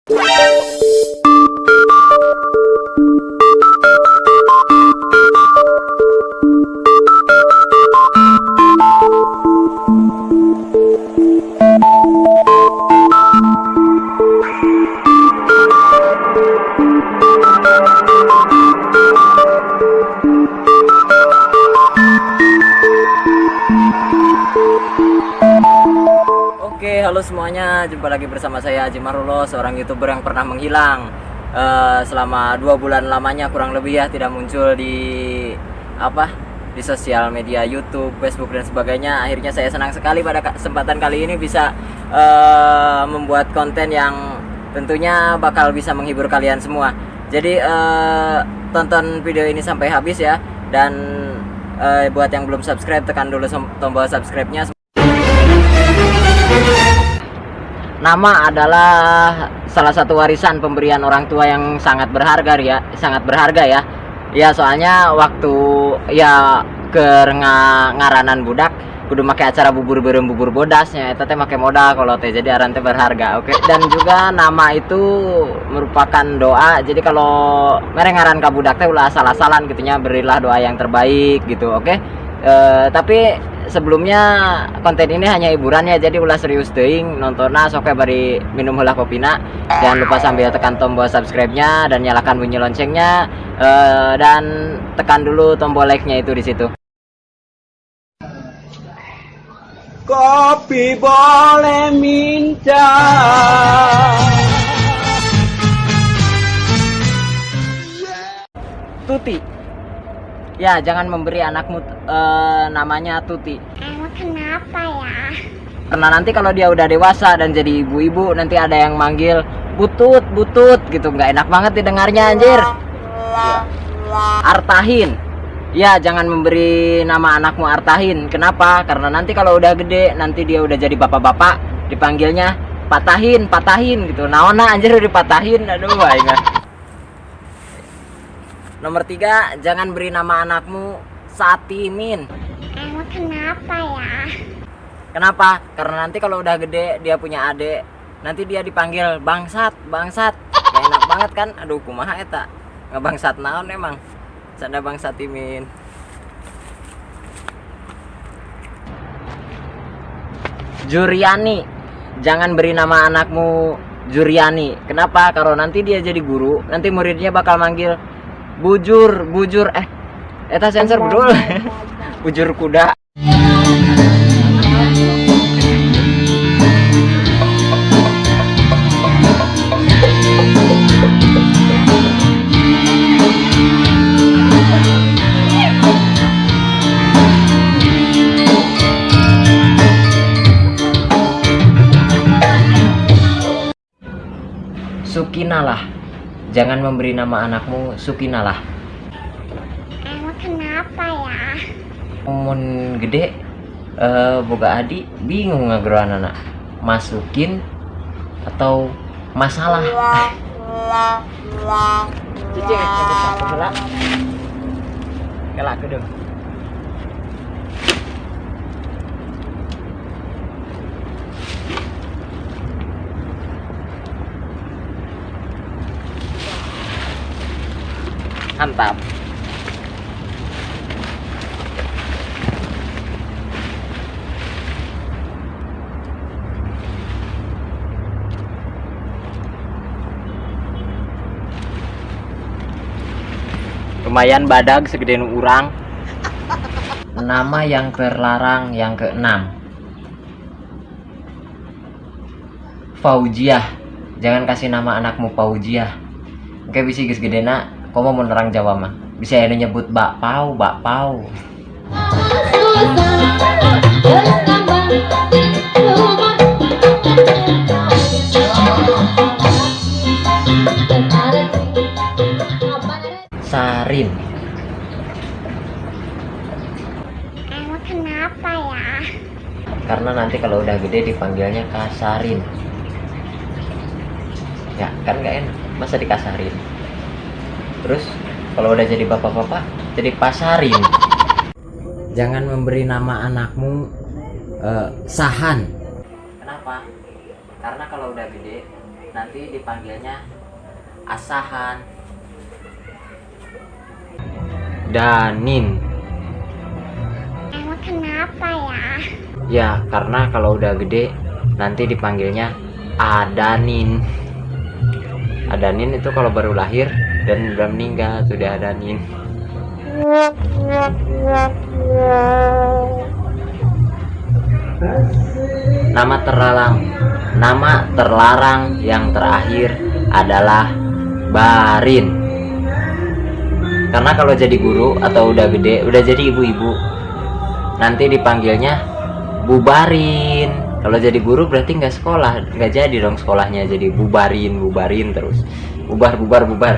Oke, halo semuanya, jumpa lagi bersama saya Haji Marulo, seorang YouTuber yang pernah menghilang selama 2 bulan lamanya kurang lebih ya, tidak muncul di sosial media YouTube, Facebook dan sebagainya. Akhirnya saya senang sekali pada kesempatan kali ini bisa membuat konten yang tentunya bakal bisa menghibur kalian semua. Jadi tonton video ini sampai habis ya, dan buat yang belum subscribe tekan dulu tombol subscribe-nya. Nama adalah salah satu warisan pemberian orang tua yang sangat berharga ya, Ya, soalnya waktu ya ke ngaranan budak kudu make acara bubur berem bubur bodasnya eta teh make modal kalau teh, jadi aran teh berharga. Oke. Dan juga nama itu merupakan doa. Jadi kalau mere ngaran ka budak teh ulah asal-asalan gitunya, berilah doa yang terbaik gitu. Oke. Tapi sebelumnya konten ini hanya hiburan ya, jadi ulah serius teuing nontonna sok bari minum heula kopina. Jangan lupa sambil tekan tombol subscribe-nya dan nyalakan bunyi loncengnya, dan tekan dulu tombol like-nya itu di situ. Kopi boleh minta. Tuti. Ya, jangan memberi anakmu namanya Tuti. Emang kenapa ya? Karena nanti kalau dia udah dewasa dan jadi ibu-ibu, nanti ada yang manggil butut gitu, nggak enak banget didengarnya anjir. Ya. Artahin. Ya, jangan memberi nama anakmu Artahin. Kenapa? Karena nanti kalau udah gede, nanti dia udah jadi bapak-bapak, dipanggilnya patahin gitu. Naona anjir dipatahin, aduh aing. Nomor 3, jangan beri nama anakmu Satimin. Emang kenapa ya? Kenapa? Karena nanti kalau udah gede dia punya adik, nanti dia dipanggil bangsat. Gak enak banget kan? Aduh kumaha eta? Ngebangsat naon emang? Canda Bang Satimin. Juriani. Jangan beri nama anakmu Juriani. Kenapa? Kalau nanti dia jadi guru, nanti muridnya bakal manggil bujur eta sensor bedul. Bujur kuda. Sukinalah. Jangan memberi nama anakmu Sukinalah. Emang kenapa ya? Mun gede boga adi bingung ngageroan anak, masukin atau masalah. Cicing kelak kedeng. Mantap. Lumayan badag segede urang. Nama yang terlarang yang ke-6. Faujiah. Jangan kasih nama anakmu Faujiah. Oke, bisi geus gedena komo mun orang Jawa mah bisa anu nyebut bakpau. Sarin. Emang kenapa ya? Karena nanti kalau udah gede dipanggilnya Kasarin. Ya kan gak enak, masa dikasarin. Terus kalau udah jadi bapak-bapak jadi pasarin. Jangan memberi nama anakmu Sahan. Kenapa? Karena kalau udah gede nanti dipanggilnya Asahan. Danin. Emang kenapa ya? Ya, karena kalau udah gede nanti dipanggilnya Adanin. Adanin itu kalau baru lahir dan udah meninggal sudah Adanin. Nama terlarang yang terakhir adalah Barin. Karena kalau jadi guru atau udah gede, udah jadi ibu-ibu, nanti dipanggilnya Bubarin. Kalau jadi guru berarti nggak sekolah, nggak jadi dong sekolahnya, jadi bubarin terus, bubar.